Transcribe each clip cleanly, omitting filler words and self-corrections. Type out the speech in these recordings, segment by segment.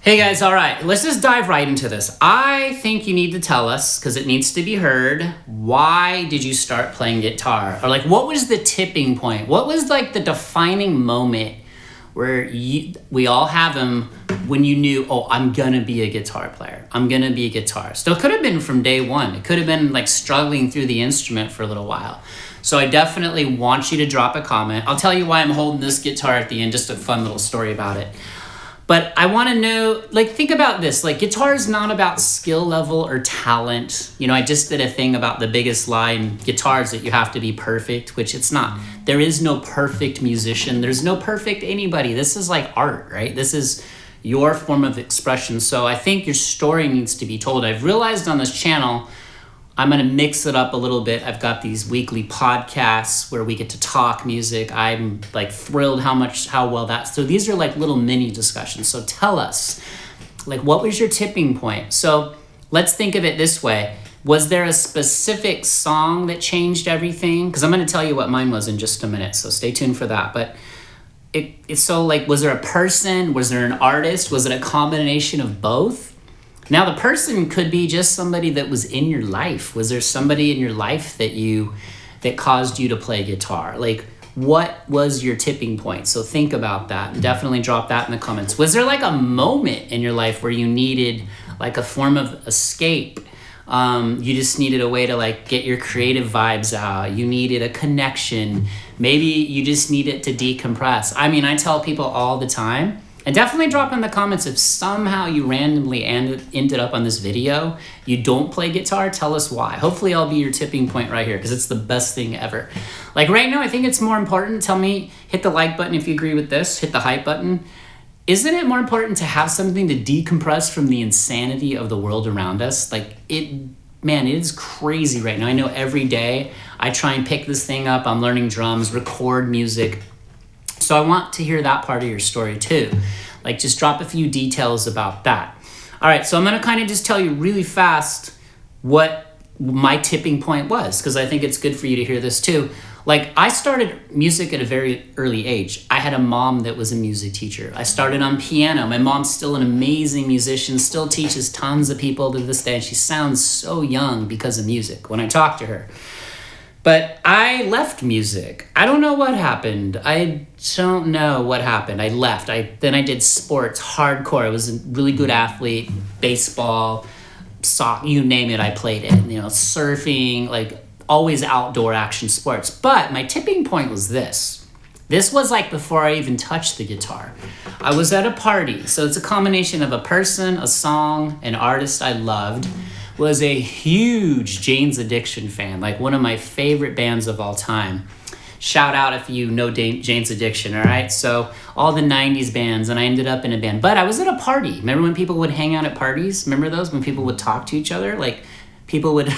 Hey guys, all right, let's just dive right into this. I think you need to tell us, because it needs to be heard, why did you start playing guitar? Or like, what was the tipping point? What was like the defining moment where we all have them when you knew, oh, I'm gonna be a guitar player. I'm gonna be a guitarist. It could have been from day one. It could have been like struggling through the instrument for a little while. So I definitely want you to drop a comment. I'll tell you why I'm holding this guitar at the end, just a fun little story about it. But I want to know, like, think about this. Like, guitar is not about skill level or talent. You know, I just did a thing about the biggest lie in guitars that you have to be perfect, which it's not. There is no perfect musician. There's no perfect anybody. This is like art, right? This is your form of expression. So I think your story needs to be told. I've realized on this channel, I'm going to mix it up a little bit. I've got these weekly podcasts where we get to talk music. I'm like thrilled how well that's. So these are like little mini discussions. So tell us, like, what was your tipping point? So let's think of it this way. Was there a specific song that changed everything? Because I'm going to tell you what mine was in just a minute. So stay tuned for that. But it's so like, was there a person? Was there an artist? Was it a combination of both? Now, the person could be just somebody that was in your life. Was there somebody in your life that caused you to play guitar? Like, what was your tipping point? So think about that. Definitely drop that in the comments. Was there like a moment in your life where you needed like a form of escape? You just needed a way to like get your creative vibes out. You needed a connection. Maybe you just needed to decompress. I mean, I tell people all the time, and definitely drop in the comments if somehow you randomly ended up on this video, you don't play guitar, tell us why. Hopefully I'll be your tipping point right here because it's the best thing ever. Like right now, I think it's more important. Tell me, hit the like button if you agree with this, hit the hype button. Isn't it more important to have something to decompress from the insanity of the world around us? Like man, it is crazy right now. I know every day I try and pick this thing up. I'm learning drums, record music. So I want to hear that part of your story too. Like just drop a few details about that. All right, so I'm gonna kind of just tell you really fast what my tipping point was, because I think it's good for you to hear this too. Like I started music at a very early age. I had a mom that was a music teacher. I started on piano. My mom's still an amazing musician, still teaches tons of people to this day. And she sounds so young because of music when I talk to her. But I left music. I don't know what happened. I don't know what happened. I left. Then I did sports, hardcore. I was a really good athlete, baseball, soccer, you name it, I played it. You know, surfing, like always outdoor action sports. But my tipping point was this. This was like before I even touched the guitar. I was at a party. So it's a combination of a person, a song, an artist I loved. Was a huge Jane's Addiction fan, like one of my favorite bands of all time. Shout out if you know Jane's Addiction, all right? So all the 90s bands, and I ended up in a band. But I was at a party. Remember when people would hang out at parties? Remember those? When people would talk to each other? Like people would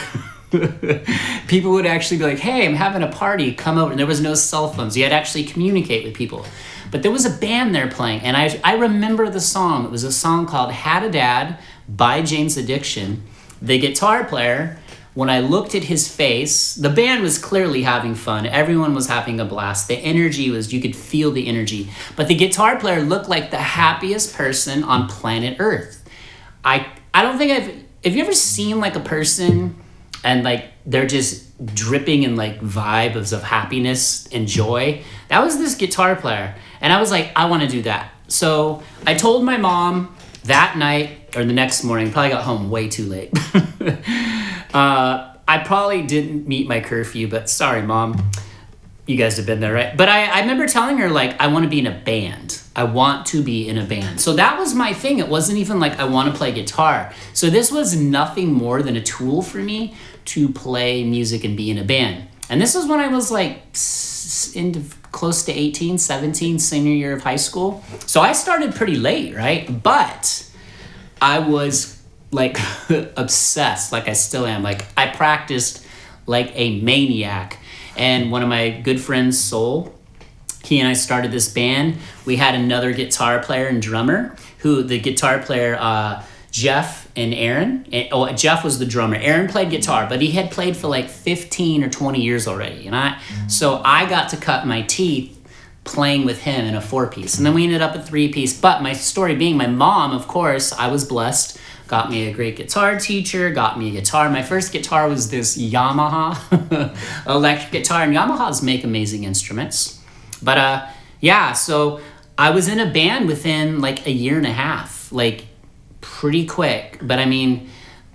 people would actually be like, hey, I'm having a party, come over. And there was no cell phones. You had to actually communicate with people. But there was a band there playing, and I remember the song. It was a song called Had a Dad by Jane's Addiction. The guitar player, when I looked at his face, the band was clearly having fun. Everyone was having a blast. The energy was, you could feel the energy. But the guitar player looked like the happiest person on planet Earth. I don't think have you ever seen like a person and like they're just dripping in like vibes of happiness and joy? That was this guitar player. And I was like, I want to do that. So I told my mom that night, or the next morning, probably got home way too late. I probably didn't meet my curfew, but sorry, Mom. You guys have been there, right? But I remember telling her, like, I want to be in a band. I want to be in a band. So that was my thing. It wasn't even like I want to play guitar. So this was nothing more than a tool for me to play music and be in a band. And this was when I was like into close to 18, 17, senior year of high school. So I started pretty late, right? But I was like obsessed, like I still am. Like I practiced like a maniac. And one of my good friends, Soul, he and I started this band. We had another guitar player and drummer, who the guitar player, Jeff and Aaron. Jeff was the drummer. Aaron played guitar, but he had played for like 15 or 20 years already. So I got to cut my teeth playing with him in a 4-piece. And then we ended up at 3-piece. But my story being, my mom, of course, I was blessed, got me a great guitar teacher, got me a guitar. My first guitar was this Yamaha electric guitar, and Yamahas make amazing instruments. But yeah, so I was in a band within like a year and a half, like pretty quick. But I mean,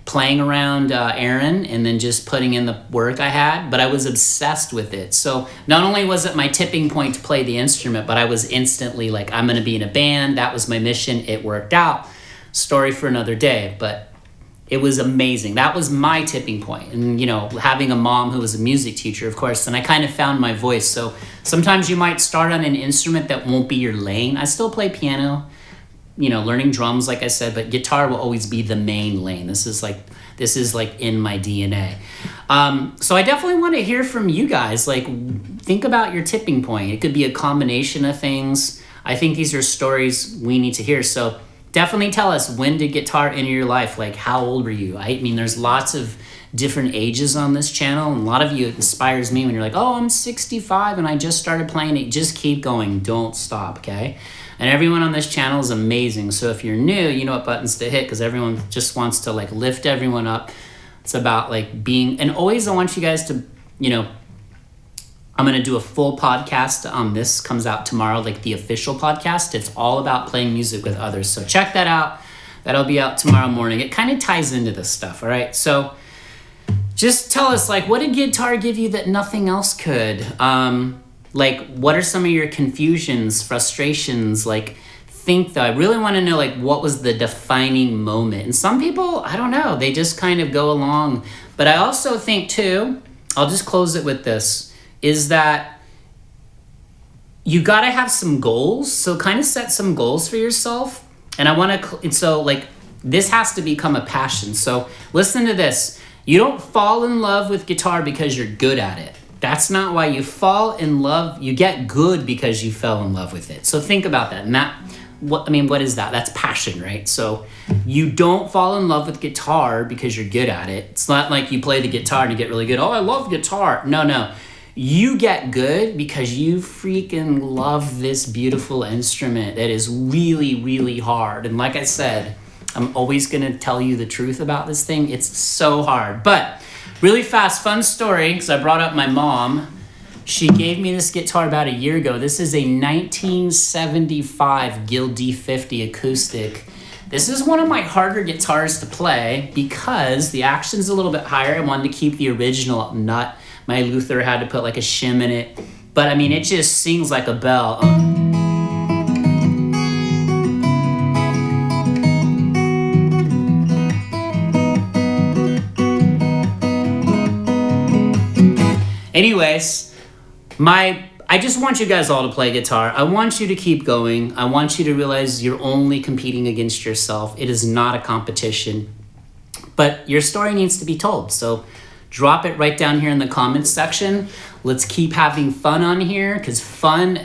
playing around Aaron and then just putting in the work I had, but I was obsessed with it. So not only was it my tipping point to play the instrument, but I was instantly like, I'm gonna be in a band. That was my mission. It worked out. Story for another day, but it was amazing. That was my tipping point. And, you know, having a mom who was a music teacher, of course, and I kind of found my voice. So sometimes you might start on an instrument that won't be your lane. I still play piano, you know, learning drums, like I said, but guitar will always be the main lane. This is like in my DNA. So I definitely want to hear from you guys. Like, think about your tipping point. It could be a combination of things. I think these are stories we need to hear. So definitely tell us, when did guitar enter your life? Like, how old were you? I mean, there's lots of different ages on this channel, and a lot of you, it inspires me when you're like, oh, I'm 65 and I just started playing it. Just keep going. Don't stop, okay? And everyone on this channel is amazing. So if you're new, you know what buttons to hit, because everyone just wants to like lift everyone up. It's about like being, and always I want you guys to, you know, I'm going to do a full podcast on this, comes out tomorrow, like the official podcast. It's all about playing music with others. So check that out. That'll be out tomorrow morning. It kind of ties into this stuff, all right? So just tell us, like, what did guitar give you that nothing else could? Like, what are some of your confusions, frustrations? Like, think though, I really want to know, like, what was the defining moment? And some people, I don't know, they just kind of go along. But I also think too, I'll just close it with this, is that you got to have some goals. So kind of set some goals for yourself. And I want to, so like, this has to become a passion. So listen to this. You don't fall in love with guitar because you're good at it. That's not why you fall in love. You get good because you fell in love with it. So think about that. And that, what is that? That's passion, right? So you don't fall in love with guitar because you're good at it. It's not like you play the guitar and you get really good. Oh, I love guitar. No. You get good because you freaking love this beautiful instrument that is really, really hard. And like I said, I'm always going to tell you the truth about this thing. It's so hard. But really fast, fun story, because I brought up my mom. She gave me this guitar about a year ago. This is a 1975 Guild D50 acoustic. This is one of my harder guitars to play because the action's a little bit higher. I wanted to keep the original nut. My Luther had to put like a shim in it. But I mean, it just sings like a bell. Anyways, I just want you guys all to play guitar. I want you to keep going. I want you to realize you're only competing against yourself. It is not a competition. But your story needs to be told. So drop it right down here in the comments section. Let's keep having fun on here, because fun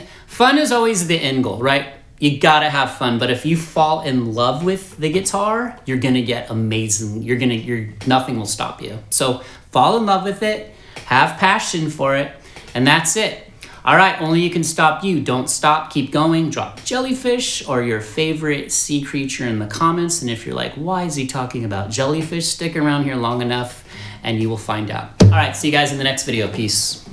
is always the end goal, right? You gotta have fun. But if you fall in love with the guitar, you're gonna get amazing. Nothing will stop you. So fall in love with it. Have passion for it, and that's it. All right, only you can stop you. Don't stop, keep going. Drop jellyfish or your favorite sea creature in the comments. And if you're like, why is he talking about jellyfish? Stick around here long enough and you will find out. All right, see you guys in the next video. Peace.